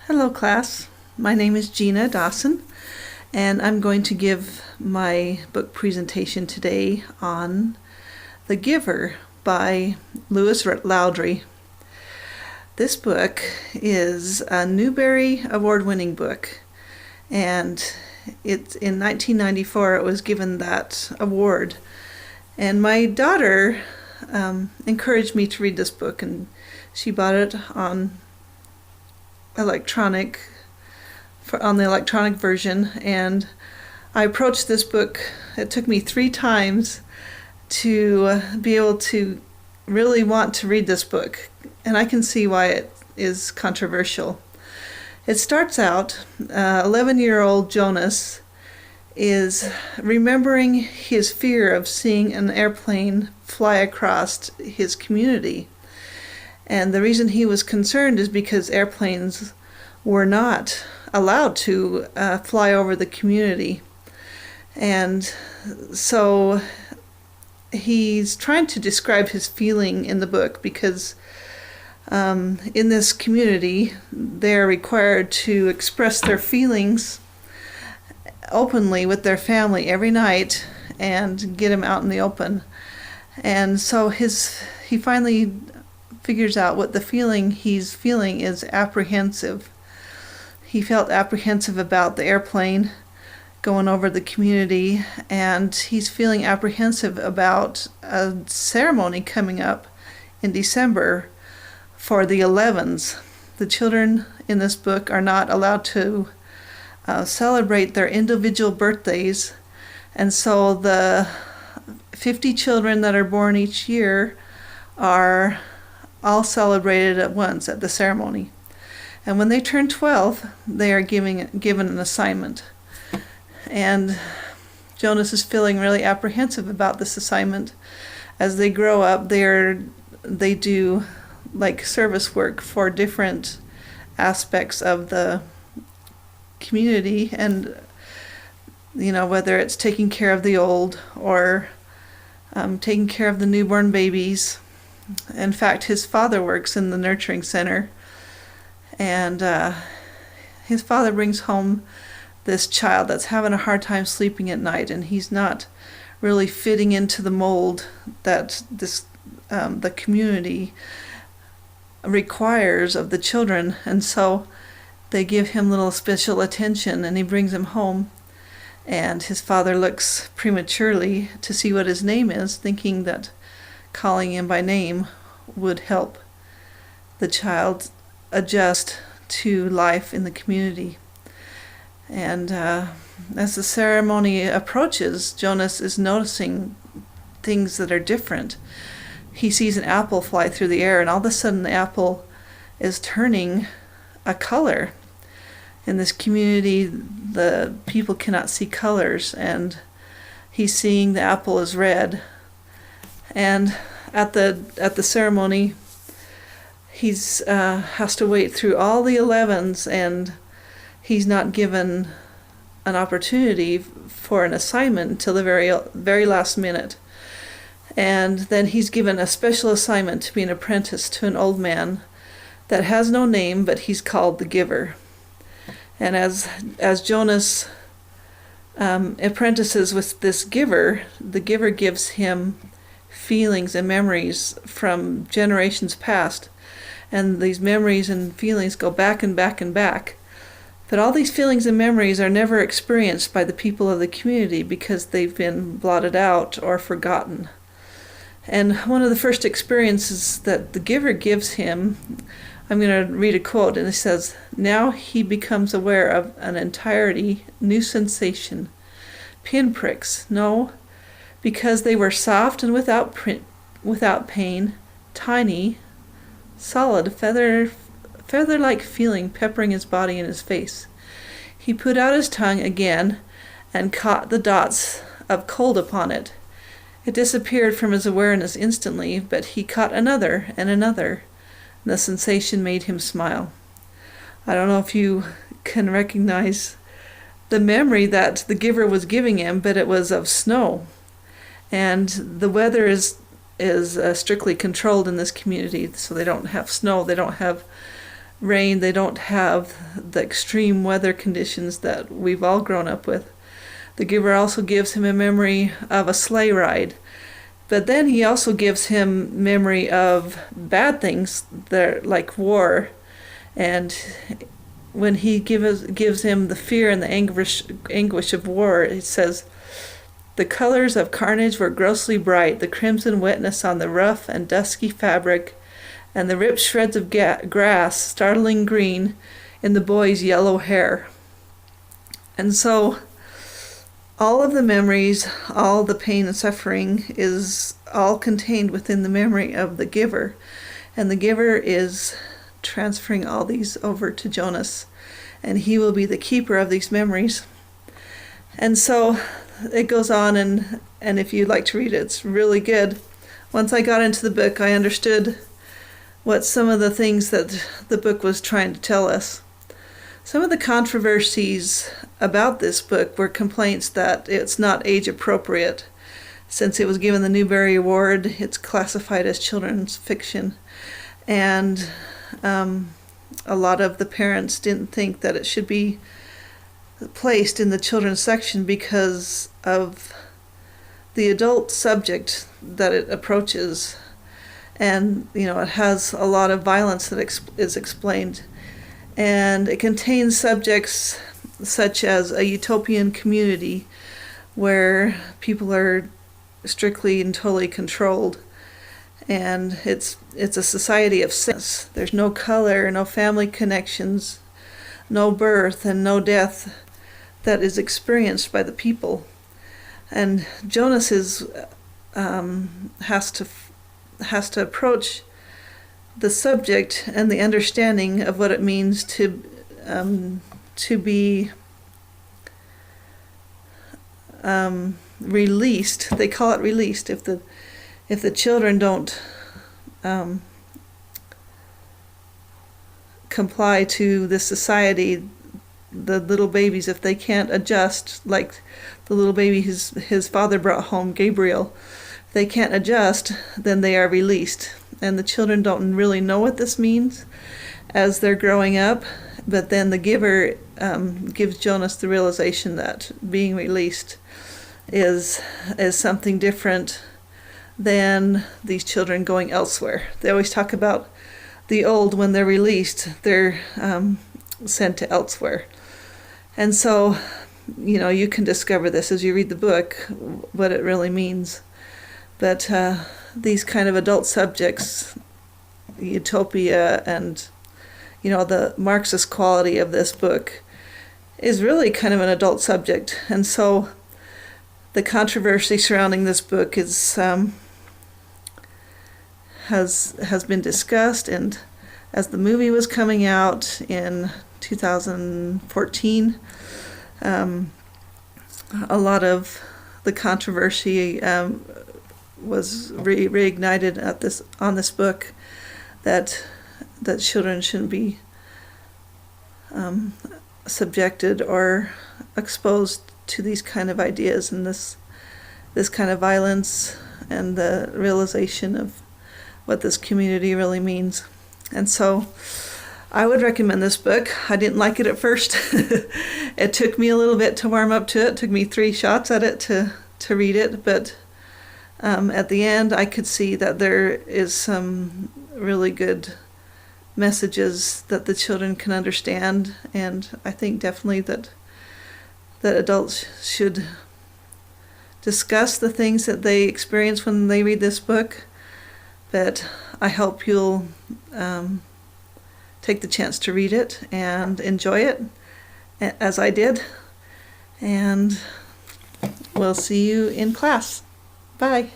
Hello, class. My name is Gina Dawson, and I'm going to give my book presentation today on The Giver by Lewis Lowdry. This book is a Newbery Award-winning book, and in 1994 it was given that award. And my daughter encouraged me to read this book, and she bought it on the electronic version, and I approached this book. It took me 3 times to be able to really want to read this book, and I can see why it is controversial. It starts out, 11-year-old Jonas is remembering his fear of seeing an airplane fly across his community. And the reason he was concerned is because airplanes were not allowed to fly over the community. And so he's trying to describe his feeling in the book because in this community they're required to express their feelings openly with their family every night and get them out in the open. And so he finally figures out what the feeling he's feeling is apprehensive. He felt apprehensive about the airplane going over the community, and he's feeling apprehensive about a ceremony coming up in December for the 11s. The children in this book are not allowed to celebrate their individual birthdays, and so the 50 children that are born each year are all celebrated at once at the ceremony. And when they turn 12, they are given an assignment. And Jonas is feeling really apprehensive about this assignment. As they grow up, they do like service work for different aspects of the community, and whether it's taking care of the old or taking care of the newborn babies. In fact, his father works in the nurturing center, and his father brings home this child that's having a hard time sleeping at night, and he's not really fitting into the mold that the community requires of the children, and so they give him little special attention, and he brings him home, and his father looks prematurely to see what his name is, thinking that calling him by name would help the child adjust to life in the community. And as the ceremony approaches, Jonas is noticing things that are different. He sees an apple fly through the air, and all of a sudden the apple is turning a color. In this community, the people cannot see colors, and he's seeing the apple is red. And at the ceremony, he's has to wait through all the 11s, and he's not given an opportunity for an assignment until the very last minute. And then he's given a special assignment to be an apprentice to an old man that has no name, but he's called the Giver. And as Jonas apprentices with this Giver, the Giver gives him feelings and memories from generations past, and these memories and feelings go back and back and back. But all these feelings and memories are never experienced by the people of the community because they've been blotted out or forgotten. And one of the first experiences that the Giver gives him, I'm going to read a quote, and it says, "Now he becomes aware of an entirety new sensation. Pinpricks, no, because they were soft and without pain, tiny, solid, feather-like feeling peppering his body and his face. He put out his tongue again and caught the dots of cold upon it. It disappeared from his awareness instantly, but he caught another and another. The sensation made him smile." I don't know if you can recognize the memory that the Giver was giving him, but it was of snow. And the weather is strictly controlled in this community, so they don't have snow, they don't have rain, they don't have the extreme weather conditions that we've all grown up with. The giver also gives him a memory of a sleigh ride. But then he also gives him memory of bad things that like war. And when he gives him the fear and the anguish of war, it says, "The colors of carnage were grossly bright, the crimson wetness on the rough and dusky fabric, and the ripped shreds of grass startling green in the boy's yellow hair." And so all of the memories, all the pain and suffering is all contained within the memory of the giver. And the giver is transferring all these over to Jonas, and he will be the keeper of these memories. And so it goes on, and if you'd like to read it, it's really good. Once I got into the book, I understood what some of the things that the book was trying to tell us. Some of the controversies about this book were complaints that it's not age appropriate. Since it was given the Newbery Award, it's classified as children's fiction. And a lot of the parents didn't think that it should be placed in the children's section because of the adult subject that it approaches. And, it has a lot of violence that is explained. And it contains subjects such as a utopian community where people are strictly and totally controlled. And it's a society of sense. There's no color, no family connections, no birth and no death that is experienced by the people. And Jonas has to approach the subject and the understanding of what it means to be released. They call it released if the children don't comply to the society. The little babies, if they can't adjust, like the little baby his father brought home, Gabriel, if they can't adjust, then they are released. And the children don't really know what this means as they're growing up, but then the giver gives Jonas the realization that being released is something different than these children going elsewhere. They always talk about the old, when they're released, they're sent to elsewhere. And so, you can discover this as you read the book, what it really means. But these kind of adult subjects, utopia, and the Marxist quality of this book is really kind of an adult subject. And so the controversy surrounding this book is has been discussed, and as the movie was coming out in 2014, a lot of the controversy was reignited on this book, that children shouldn't be subjected or exposed to these kind of ideas and this kind of violence, and the realization of what this community really means. And so I would recommend this book. I didn't like it at first. It took me a little bit to warm up to it. It took me 3 shots at it to read it, but at the end I could see that there is some really good messages that the children can understand, and I think definitely that adults should discuss the things that they experience when they read this book. But I hope you'll take the chance to read it and enjoy it as I did. And we'll see you in class. Bye.